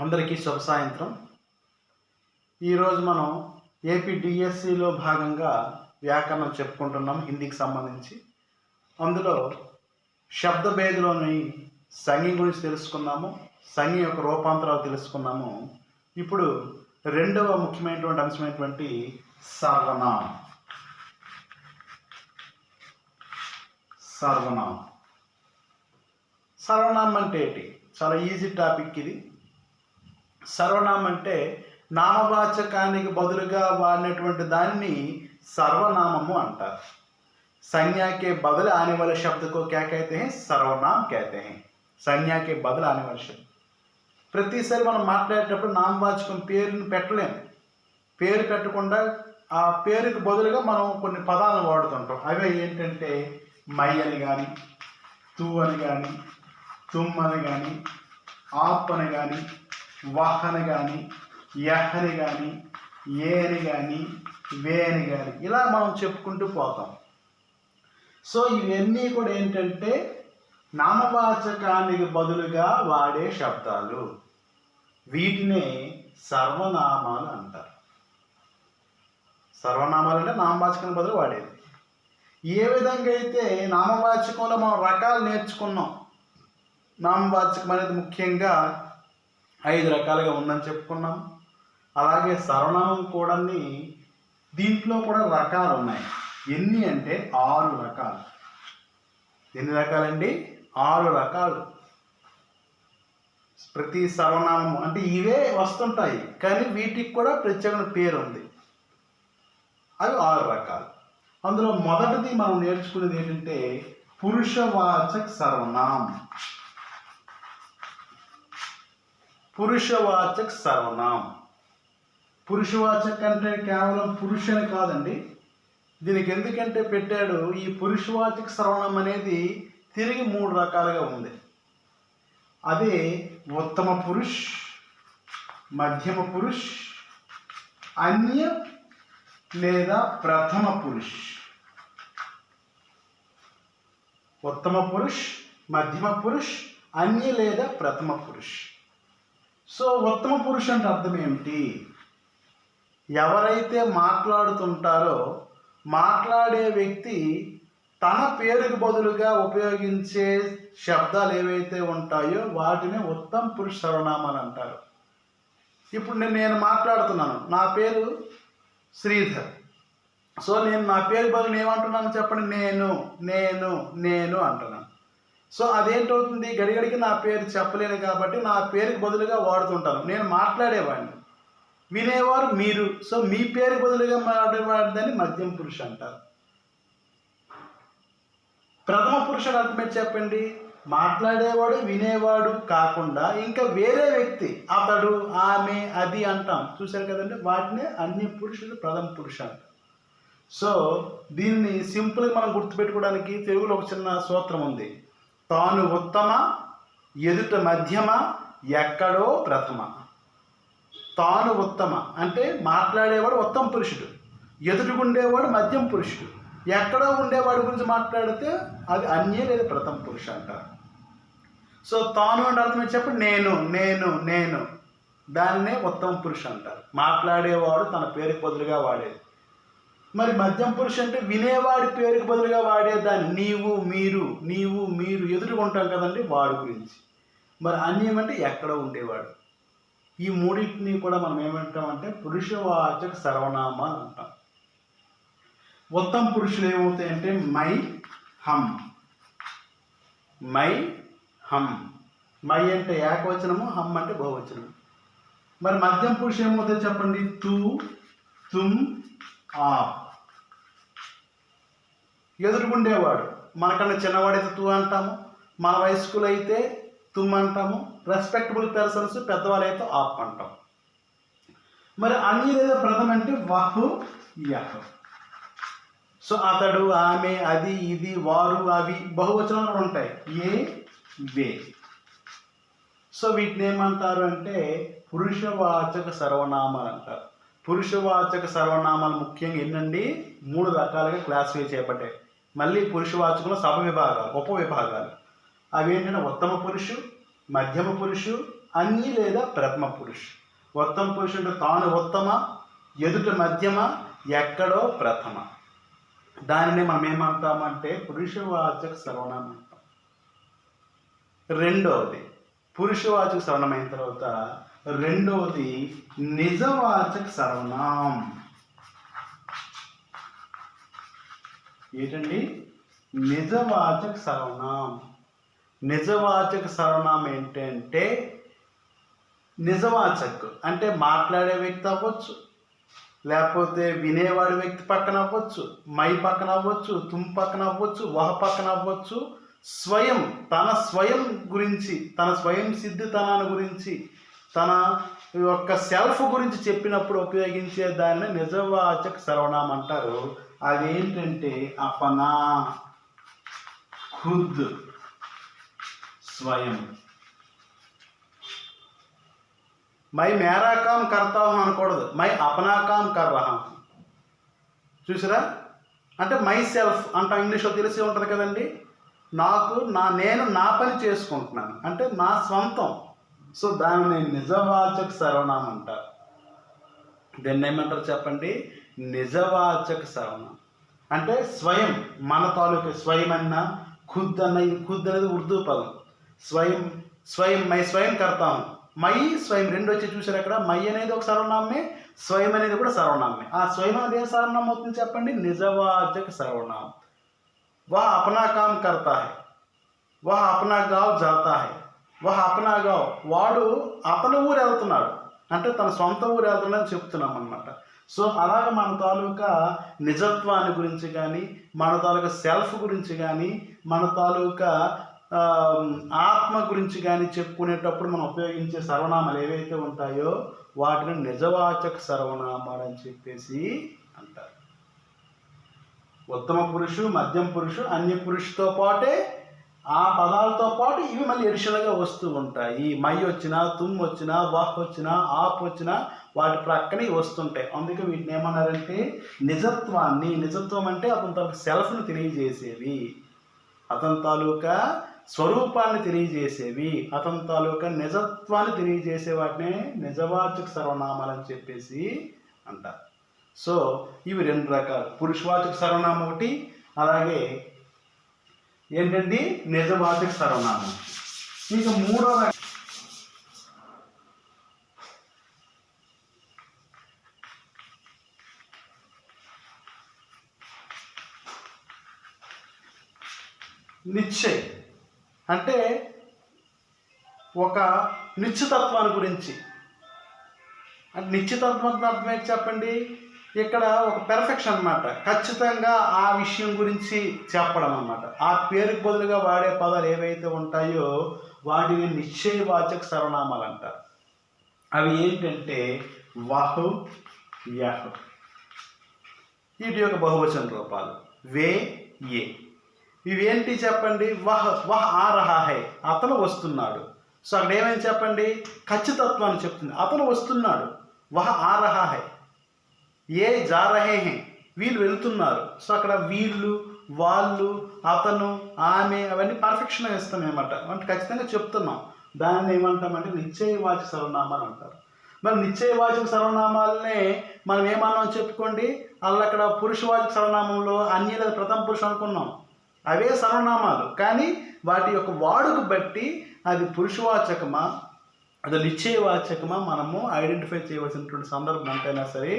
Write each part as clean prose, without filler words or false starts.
అందరికీ శుభ సాయంత్రం. ఈరోజు మనం ఏపీ డిఎస్సిలో భాగంగా వ్యాకరణం చెప్పుకుంటున్నాం హిందీకి సంబంధించి. అందులో శబ్దభేదిలోని సంజ్ఞ గురించి తెలుసుకున్నాము, సంజ్ఞ యొక్క రూపాంతరాలు తెలుసుకున్నాము. ఇప్పుడు రెండవ ముఖ్యమైనటువంటి అంశమైనటువంటి సర్వనామం. సర్వనామం అంటే ఏంటి? చాలా ఈజీ టాపిక్ ఇది. సర్వనామం అంటే నామవాచకానికి బదులుగా వాడినటువంటి దాన్ని సర్వనామము అంటారు. संज्ञा के बदले आने वाले शब्द को क्या कहते हैं? सर्वनाम कहते हैं. संज्ञा के बदले आने वाले शब्द. ప్రతిసారి మనం మాట్లాడేటప్పుడు నామవాచకం పేరుని పెట్టలేము. పేరు పెట్టకుండా ఆ పేరుకి బదులుగా మనం కొన్ని పదాలను వాడుతుంటాం. అవే ఏంటంటే మై అని కానీ, తూ అని కానీ, తుమ్ అని కానీ, ఆప్ అని కానీ, వహ్ అని కానీ, యహ్ అని కానీ, ఏ అని కానీ, వే అని కానీ, ఇలా మనం చెప్పుకుంటూ పోతాం. సో ఇవన్నీ కూడా ఏంటంటే నామవాచకానికి బదులుగా వాడే శబ్దాలు. వీటినే సర్వనామాలు అంటారు. సర్వనామాలు అంటే నామవాచకానికి బదులు వాడేది. ఏ విధంగా అయితే నామవాచకంలో మనం రకాలు నేర్చుకున్నాం. నామవాచకం అనేది ముఖ్యంగా 5 రకాలుగా ఉందని చెప్పుకున్నాం. అలాగే సర్వనామం కూడా దీంట్లో కూడా రకాలు ఉన్నాయి. ఎన్ని అంటే 6 రకాలు. ఎన్ని రకాలండి? 6 రకాలు. ప్రతి సర్వనామం అంటే ఇవే వస్తుంటాయి, కానీ వీటికి కూడా ప్రత్యేకమైన పేరు ఉంది. అవి 6 రకాలు. అందులో మొదటిది మనం నేర్చుకునేది ఏంటంటే పురుషవాచక సర్వనామం. పురుషవాచక సర్వనామం. పురుషవాచక అంటే కేవలం పురుషని కాదండి. దీనికి ఎందుకంటే పెట్టాడు, ఈ పురుషవాచక సర్వనామం అనేది తిరిగి 3 రకాలుగా ఉంది. అదే ఉత్తమ పురుష్, మధ్యమ పురుష్, అన్య లేదా ప్రథమ పురుష్. ఉత్తమ పురుష్, మధ్యమ పురుష్, అన్య లేదా ప్రథమ పురుష్. సో ఉత్తమ పురుష్ అంటే అర్థం ఏమిటి? ఎవరైతే మాట్లాడుతుంటారో మాట్లాడే వ్యక్తి తన పేరుకు బదులుగా ఉపయోగించే శబ్దాలు ఏవైతే ఉంటాయో వాటిని ఉత్తమ పురుష సర్వనామాలు అంటారు. ఇప్పుడు నేను మాట్లాడుతున్నాను, నా పేరు శ్రీధర్. సో నేను నా పేరు బదులు ఏమంటున్నాను చెప్పండి? నేను నేను నేను అంటున్నాను. సో అదేంటవుతుంది? గడిగడికి నా పేరు చెప్పలేను కాబట్టి నా పేరుకి బదులుగా వాడుతుంటాను. నేను మాట్లాడేవాడిని, వినేవారు మీరు. సో మీ పేరు బదులుగా మాట్లాడేవాడిని మధ్యమ పురుష అంటారు. ప్రథమ పురుషుడు అర్థం చెప్పండి? మాట్లాడేవాడు, వినేవాడు కాకుండా ఇంకా వేరే వ్యక్తి, అతడు, ఆమె, అది అంటాం. చూశారు కదండి? వాటినే అన్య పురుషుడు, ప్రథమ పురుష అంటారు. సో దీన్ని సింపుల్గా మనం గుర్తుపెట్టుకోవడానికి తెలుగులో ఒక చిన్న సూత్రం ఉంది. తాను ఉత్తమ, ఎదుట మధ్యమ, ఎక్కడో ప్రథమ. తాను ఉత్తమ అంటే మాట్లాడేవాడు ఉత్తమ పురుషుడు, ఎదుటికుండేవాడు మధ్యమ పురుషుడు, ఎక్కడో ఉండేవాడి గురించి మాట్లాడితే అది అన్య లేదా ప్రథమ పురుష అంటారు. సో తాను అంటే అర్థం చెప్పండి? నేను నేను నేను, దాన్నే ఉత్తమ పురుష అంటారు. మాట్లాడేవాడు తన పేరుకి బదులుగా వాడేది. మరి మధ్యమ పురుష అంటే వినేవాడి పేరుకి బదులుగా వాడేదాన్ని. నీవు మీరు, నీవు మీరు ఎదురుకుంటాం కదండి, వాడి గురించి. మరి అన్యం అంటే ఎక్కడో ఉండేవాడు. ఈ మూడింటిని కూడా మనం ఏమంటామంటే పురుషవాచక సర్వనామాలు అంటాం. ఉత్తమ పురుషులు ఏమవుతాయంటే మై, హమ్. మై, హమ్. మై అంటే ఏకవచనము, హమ్ అంటే బహువచనము. మరి మధ్యమ పురుషులు ఏమవుతాయి చెప్పండి? తూ, తుమ్, ఆప్. ఎదురుకుండేవాడు మనకన్నా చిన్నవాడైతే తూ అంటాము, మన వయస్కులు అయితే తుమ్ అంటాము, రెస్పెక్టబుల్ పర్సన్స్ పెద్దవాళ్ళు అయితే ఆప్ అంటాం. మరి అన్య లేదా ప్రథమ అంటే వహ్, యహ్. సో అతడు, ఆమె, అది, ఇది, వారు, అవి బహువచనాలు కూడా ఉంటాయి. ఏ, వే. సో వీటిని ఏమంటారు అంటే పురుషవాచక సర్వనామాలు అంటారు. పురుషవాచక సర్వనామాలు ముఖ్యంగా ఎన్నండి? 3 రకాలుగా క్లాసిఫై చేయబడ్డాయి. మళ్ళీ పురుషవాచకంలో సభ విభాగాలు, ఉప విభాగాలు. అవి ఏంటంటే ఉత్తమ పురుషు, మధ్యమ పురుషు, అన్య లేదా ప్రథమ పురుష్. ఉత్తమ పురుషుడు అంటే తాను ఉత్తమ, ఎదుట మధ్యమ, ఎక్కడో ప్రథమ. దానిని మనం ఏమంటామంటే పురుషవాచక సర్వనామం అంటాం. రెండవది పురుషవాచక సర్వనామైన తర్వాత రెండవది నిజవాచక సర్వనామం. ఏంటండి? నిజవాచక సర్వనామం. నిజవాచక సర్వనామం ఏంటంటే నిజవాచక్ అంటే మాట్లాడే వ్యక్తి అవ్వచ్చు, లేకపోతే వినేవాడి వ్యక్తి పక్కన అవ్వచ్చు, మై పక్కన అవ్వచ్చు, తుమ్ పక్కన అవ్వచ్చు, వహ పక్కన అవ్వచ్చు. స్వయం తన స్వయం గురించి, తన స్వయం సిద్ధితనాన్ని గురించి, తన యొక్క సెల్ఫ్ గురించి చెప్పినప్పుడు ఉపయోగించే దాన్ని నిజవాచక సర్వనామం అంటారు. అదేంటంటే అపనా, ఖుద్, స్వయం. మై మేరా కామ్ కర్తా హూ అనకూడదు, మై అపనా కామ్ కర్ రహా హూ. చూసారా? అంటే మై సెల్ఫ్ అంటాం, ఇంగ్లీష్లో తెలిసి ఉంటుంది కదండి. నేను నా పని చేసుకుంటున్నాను అంటే నా స్వంతం. సో దాన్ని నిజవాచక సర్వనామం అంటారు. దీన్ని ఏమంటారు చెప్పండి? నిజవాచక సర్వనామం. అంటే స్వయం, మన తాలూకు స్వయం అన్నా, ఖుద్ అన్న, ఇది ఖుద్ అనేది ఉర్దూ పదం. స్వయం మై స్వయం కర్తాను, మై స్వయం రెండు వచ్చి చూసారు అక్కడ. మై అనేది ఒక సర్వనామే, స్వయం అనేది కూడా సర్వనామే. ఆ స్వయం అనేది ఏ సర్వనామం అవుతుంది చెప్పండి? నిజవాచక సర్వనామం. वह अपना काम करता है, वह अपना गाँव जाता है, वह अपना गाँव. వాడు అతని ఊరు వెళ్తున్నాడు అంటే తన సొంత ఊరు వెళ్తున్నాడని చెప్తున్నాం అన్నమాట. సో అలాగే మన తాలూకా నిజత్వాన్ని గురించి కానీ, మన తాలూకా సెల్ఫ్ గురించి కానీ, మన తాలూకా ఆత్మ గురించి కానీ చెప్పుకునేటప్పుడు మనం ఉపయోగించే సర్వనామాలు ఏవైతే ఉంటాయో వాటిని నిజవాచక సర్వనామాలు అని చెప్పేసి అంటారు. ఉత్తమ పురుషు, మధ్యం పురుషు, అన్య పురుషుతో పాటే ఆ పదాలతో పాటు ఇవి మళ్ళీ ఎడిషనల్గా వస్తూ ఉంటాయి. మై వచ్చినా, తుమ్ వచ్చినా, వాహ్ వచ్చినా, ఆప్ వచ్చినా వాటి ప్రక్కనే వస్తుంటాయి. అందుకే వీటిని ఏమన్నారంటే నిజత్వాన్ని. నిజత్వం అంటే అతని తాలూకా సెల్ఫ్ని తెలియజేసేవి, అతని తాలూకా స్వరూపాన్ని తెలియజేసేవి, అతని తాలూకా నిజత్వాన్ని తెలియజేసే వాటినే నిజవాచక సర్వనామాలు అని చెప్పేసి అంటారు. సో ఇవి రెండు రకాలు, పురుషవాచక సర్వనామం ఒకటి, అలాగే ఏంటండి నిజవాచక సర్వనామం. ఇక మూడో రకం నిశ్చయ్. అంటే ఒక నిశ్చితత్వాన్ని గురించి. అంటే నిశ్చితత్వం అర్థం ఏంటి చెప్పండి? ఇక్కడ ఒక పెర్ఫెక్షన్ అన్నమాట. ఖచ్చితంగా ఆ విషయం గురించి చెప్పడం అన్నమాట. ఆ పేరుకు బదులుగా వాడే పదాలు ఏవైతే ఉంటాయో వాటిని నిశ్చయవాచక సర్వనామాలు అంటారు. అవి ఏంటంటే వహు, యహు. వీటి యొక్క బహువచన రూపాలు వే, ఏ. ఇవేంటి చెప్పండి? వహ్ ఆ రహా హై, అతను వస్తున్నాడు. సో అక్కడ ఏమైంది చెప్పండి? ఖచ్చితత్వాన్ని చెప్తుంది, అతను వస్తున్నాడు. వహ్ ఆ రహా హై. ఏ జా రహే హై, వీళ్ళు వెళ్తున్నారు. సో అక్కడ వీళ్ళు, వాళ్ళు, అతను, ఆమె అవన్నీ పర్ఫెక్షన్గా ఇస్తాం అనమాట. అంటే ఖచ్చితంగా చెప్తున్నాం. దాన్ని ఏమంటామంటే నిశ్చయవాచక సర్వనామాలు అంటారు. మరి నిశ్చయవాచక సర్వనామాలనే మనం ఏమన్నాం చెప్పుకోండి. అలా అక్కడ పురుషవాచక సర్వనామంలో అన్య లేదా ప్రథమ పురుషు అనుకున్నాం. అవే సర్వనామాలు, కానీ వాటి యొక్క వాడుకు బట్టి అది పురుషవాచకమా, అది నిశ్చయవాచకమా మనము ఐడెంటిఫై చేయవలసినటువంటి సందర్భం ఎంతైనా సరే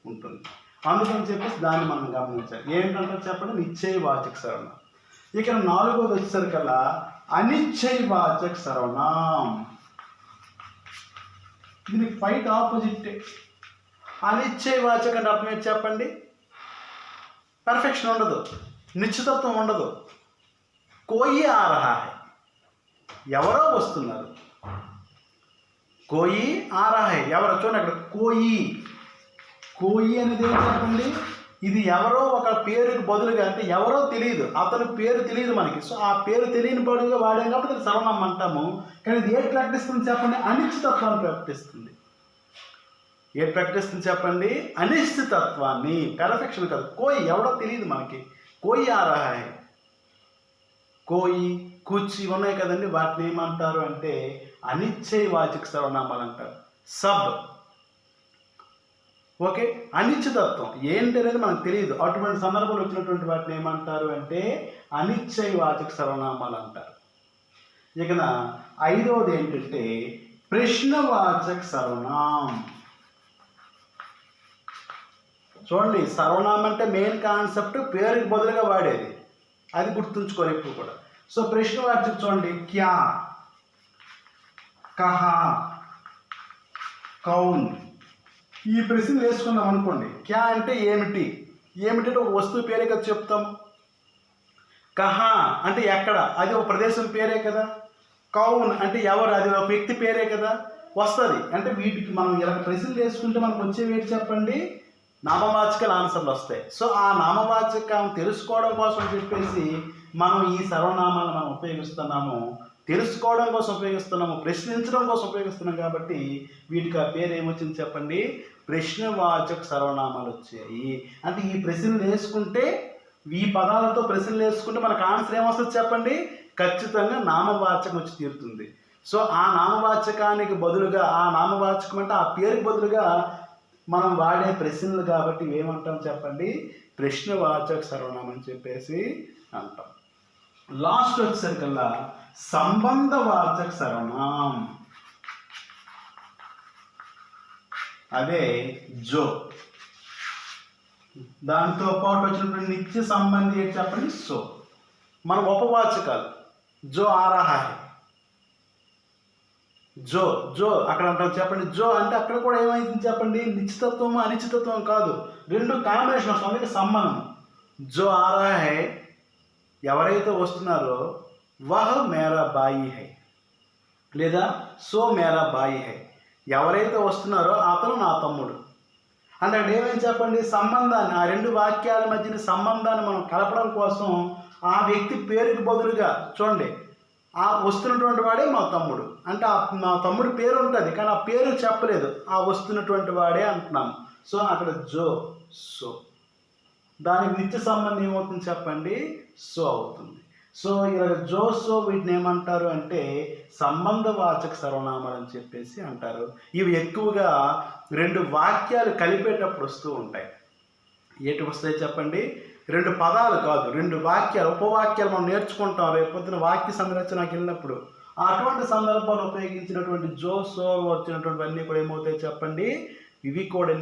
ఉంటుంది. అందుకని చెప్పేసి దాన్ని మనం గమనించాలి. ఏంటంటే చెప్పండి నిశ్చయవాచక సర్వనామం. ఇక్కడ నాలుగోది వచ్చేసరికల్లా అనిశ్చయవాచక సర్వనామం. దీనికి ఫైట్ ఆపోజిట్. అనిశ్చయవాచక అంటే అర్థం ఏంటి చెప్పండి? పర్ఫెక్షన్ ఉండదు, నిశ్చితత్వం ఉండదు. కోయి ఆ రహా హై, ఎవరో వస్తున్నారు. కోయి ఆ రహా హై, ఎవరో. చూడండి అక్కడ కోయి. కోయి అనేది ఏం చెప్పండి? ఇది ఎవరో ఒక పేరుకి బదులుగా, అంటే ఎవరో తెలియదు, అతని పేరు తెలియదు మనకి. సో ఆ పేరు తెలియని బదులుగా వాడాం కాబట్టి అది సర్వనామం అంటాము. కానీ ఇది ఏది ప్రకటిస్తుంది చెప్పండి? అనిశ్చితత్వాన్ని ప్రకటిస్తుంది. ఏది ప్రకటిస్తుంది చెప్పండి? అనిశ్చితత్వాన్ని, పెర్ఫెక్షన్ కాదు. కోయి ఎవడో తెలియదు మనకి. కోయి ఆ రహా హై, కోయి కుచ్ ఇవి ఉన్నాయి కదండి, వాటిని ఏమంటారు అంటే అనిశ్చయవాచక సర్వనామాలు అంటారు. సబ్, ఓకే, అనిశ్చితత్వం ఏంటి అనేది మనకు తెలియదు. అటువంటి సందర్భంలో వచ్చినటువంటి వాటిని ఏమంటారు అంటే అనిశ్చయవాచక సర్వనామాలు అంటారు. ఇక 5వది ఏంటంటే ప్రశ్నవాచక సర్వనామం. చూడండి, సర్వనామం అంటే మెయిన్ కాన్సెప్ట్ పేరుకి బదులుగా వాడేది, అది గుర్తుంచుకోవాలి ఎప్పుడు కూడా. సో ప్రశ్నవాచక చూడండి, క్యా, కహా, కౌన్. ఈ ప్రశ్నలు వేసుకున్నాం అనుకోండి. క్యా అంటే ఏమిటి, ఏమిటంటే ఒక వస్తువు పేరే కదా చెప్తాం. కహా అంటే ఎక్కడ, అది ఒక ప్రదేశం పేరే కదా. కౌన్ అంటే ఎవరు, అది ఒక వ్యక్తి పేరే కదా వస్తుంది. అంటే వీటికి మనం ఇలా ప్రశ్నలు వేసుకుంటే మనకు వచ్చేవి ఏంటి చెప్పండి, నామవాచకాల ఆన్సర్లు వస్తాయి. సో ఆ నామవాచకం తెలుసుకోవడం కోసం చెప్పేసి మనం ఈ సర్వనామాలు మనం ఉపయోగిస్తున్నాము, తెలుసుకోవడం కోసం ఉపయోగిస్తున్నాము, ప్రశ్నించడం కోసం ఉపయోగిస్తున్నాం. కాబట్టి వీటికి ఆ పేరు ఏమొచ్చింది చెప్పండి, ప్రశ్నవాచక సర్వనామాలు వచ్చాయి. అంటే ఈ ప్రశ్నలు వేసుకుంటే, ఈ పదాలతో ప్రశ్నలు వేసుకుంటే మనకు ఆన్సర్ ఏమొస్తుంది చెప్పండి, ఖచ్చితంగా నామవాచకం వచ్చి తీరుతుంది. సో ఆ నామవాచకానికి బదులుగా, ఆ నామవాచకం అంటే ఆ పేరుకి బదులుగా మనం వాడే ప్రశ్నలు కాబట్టి ఏమంటాం చెప్పండి, ప్రశ్నవాచక సర్వనామం అని చెప్పేసి అంటాం. లాస్ట్ వచ్చేసరికల్లా సంబంధవాచక సర్వనామం, అదే జో. దాంతో పాటు వచ్చినటువంటి నిత్య సంబంధి ఏంటి చెప్పండి, సో. మన ఉపవాచకాలు జో ఆ రహా హై, జో జో అక్కడ అంటాం చెప్పండి. జో అంటే అక్కడ కూడా ఏమైంది చెప్పండి, నిశ్చితత్వం అనిశ్చితత్వం కాదు, రెండు కాంబినేషన్ వస్తుంది, అందుకే సంబంధం. జో ఆ రహా హై, ఎవరైతే వస్తున్నారో వహ్ మేరా బాయి హై, లేదా సో మేరా బాయి హై, ఎవరైతే వస్తున్నారో అతను నా తమ్ముడు. అంటే అక్కడ ఏమైంది చెప్పండి, సంబంధాన్ని, ఆ రెండు వాక్యాల మధ్యన సంబంధాన్ని మనం కలపడం కోసం ఆ వ్యక్తి పేరుకి బదులుగా చూడండి, ఆ వస్తున్నటువంటి వాడే మా తమ్ముడు అంటే మా తమ్ముడి పేరు ఉంటుంది, కానీ ఆ పేరు చెప్పలేదు, ఆ వస్తున్నటువంటి వాడే అంటున్నాము. సో అక్కడ జో సో, దానికి నిత్య సంబంధం ఏమవుతుంది చెప్పండి, సో అవుతుంది. సో ఇలా జో సో వీటిని ఏమంటారు అంటే సంబంధవాచక సర్వనామాలు అని చెప్పేసి అంటారు. ఇవి ఎక్కువగా రెండు వాక్యాలు కలిపేటప్పుడు వస్తూ ఉంటాయి. ఏటి వస్తాయి చెప్పండి, రెండు పదాలు కాదు, రెండు వాక్యాలు, ఉపవాక్యాలు మనం నేర్చుకుంటాం రేపు పొద్దున వాక్య సంరచనకి వెళ్ళినప్పుడు. అటువంటి సందర్భాలు ఉపయోగించినటువంటి జో సో వచ్చినటువంటివన్నీ కూడా ఏమవుతాయి చెప్పండి, ఇవి కూడా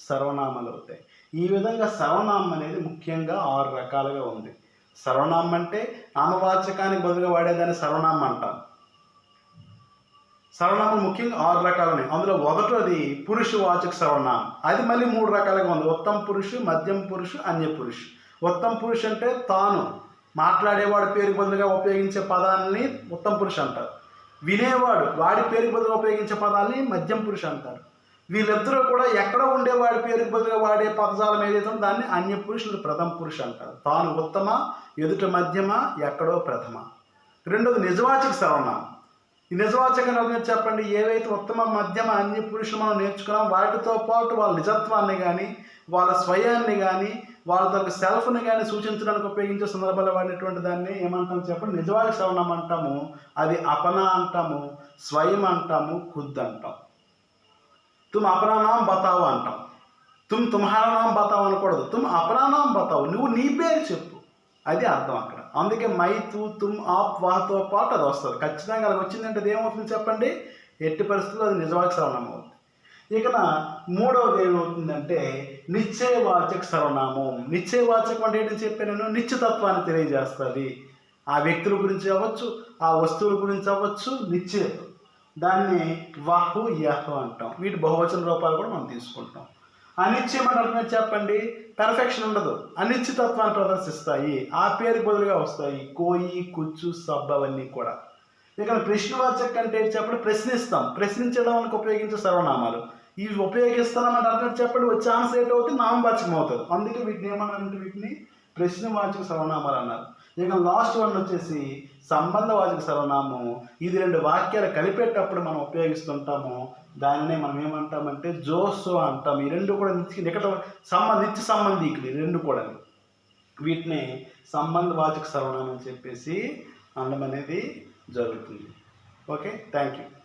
సర్వనామాలు అవుతాయి. ఈ విధంగా సర్వనామం అనేది ముఖ్యంగా 6 రకాలుగా ఉంది. సర్వనామం అంటే నామవాచకానికి బదులుగా వాడేదాన్ని సర్వనామం అంటాం. సర్వనామం ముఖ్యంగా 6 రకాలు ఉన్నాయి. అందులో ఒకటోది పురుషవాచక సర్వనామం, అది మళ్ళీ 3 రకాలుగా ఉంది. ఉత్తమ పురుషు, మధ్యం పురుషు, అన్య పురుషు. ఉత్తమ పురుషు అంటే తాను మాట్లాడేవాడు పేరుకి బదులుగా ఉపయోగించే పదాలని ఉత్తమ పురుషు అంటారు. వినేవాడు వాడి పేరుకి బదులుగా ఉపయోగించే పదాలని మధ్యం పురుషు అంటారు. వీళ్ళిద్దరూ కూడా ఎక్కడ ఉండేవాడి పేరుకి బదులుగా వాడే పదజాలం ఏదైతే ఉందో దాన్ని అన్య పురుషులు ప్రథమ పురుషు అంటారు. తాను ఉత్తమ, ఎదుట మధ్యమ, ఎక్కడో ప్రథమ. రెండోది నిజవాచక సర్వనామం. ఈ నిజవాచకం చెప్పండి, ఏవైతే ఉత్తమ, మధ్యమ, అన్య పురుషులు మనం నేర్చుకున్నాం వాటితో పాటు వాళ్ళ నిజత్వాన్ని కానీ, వాళ్ళ స్వయాన్ని కానీ, వాళ్ళ తన సెల్ఫ్ని కానీ సూచించడానికి ఉపయోగించే సందర్భాలు వాడినటువంటి దాన్ని ఏమంటాం చెప్పండి, నిజవాచక సర్వనామం అంటాము. అది అపన అంటాము, స్వయం అంటాము, ఖుద్ అంటాం. తుమ్ అపనా నామ్ బతావు అంటాం. తుమ్హారా నామ్ బతావు అనకూడదు, తుమ్ అపనా నామ్ బతావు, నువ్వు నీ పేరు చెప్పు, అది అర్థం అక్కడ. అందుకే మై, తూ, తుమ్, ఆప్, వాతో పాటు అది వస్తుంది. ఖచ్చితంగా అది వచ్చిందంటే అది ఏమవుతుంది చెప్పండి, ఎట్టి పరిస్థితుల్లో అది నిజవాచక సర్వనామం అవుతుంది. ఇక మూడవది ఏమవుతుందంటే నిశ్చయవాచక సర్వనామం. నిశ్చయవాచకం అంటే ఏంటని చెప్పాను, నిశ్చితత్వాన్ని తెలియజేస్తుంది. ఆ వ్యక్తుల గురించి అవ్వచ్చు, ఆ వస్తువుల గురించి అవ్వచ్చు, నిశ్చయత్వం. దాన్ని వహు యహు అంటాం. వీటి బహువచన రూపాలు కూడా మనం తీసుకుంటాం. అనిశ్చయం అంటే చెప్పండి, పెర్ఫెక్షన్ ఉండదు, అనిశ్చితత్వాన్ని ప్రదర్శిస్తాయి, ఆ పేరు బదులుగా వస్తాయి. కోయి, కుచ్చు, సబ్ అవన్నీ కూడా. ఇక్కడ ప్రశ్నవాచక అంటే చెప్పండి, ప్రశ్నిస్తాం, ప్రశ్నించడానికి ఉపయోగించే సర్వనామాలు. ఇవి ఉపయోగిస్తామని అర్థం చెప్పండి, వచ్చే ఆన్సర్ ఏట్ అవుతుంది, నామవాచకం అవుతుంది. అందుకే వీటిని ఏమన్నారంటే వీటిని ప్రశ్నవాచక సర్వనామాలు అన్నారు. ఇక లాస్ట్ వన్ వచ్చేసి సంబంధవాచక సర్వనామం. ఇది రెండు వాక్యాలు కలిపేటప్పుడు మనం ఉపయోగిస్తుంటాము. దానినే మనం ఏమంటామంటే జోసో అంటాం. ఈ రెండు కూడా నికట నిత్య సంబంధీకులు, ఈ రెండు కూడా. వీటిని సంబంధవాచక సర్వనామం అని చెప్పేసి అనడం అనేది జరుగుతుంది. Okay, thank you.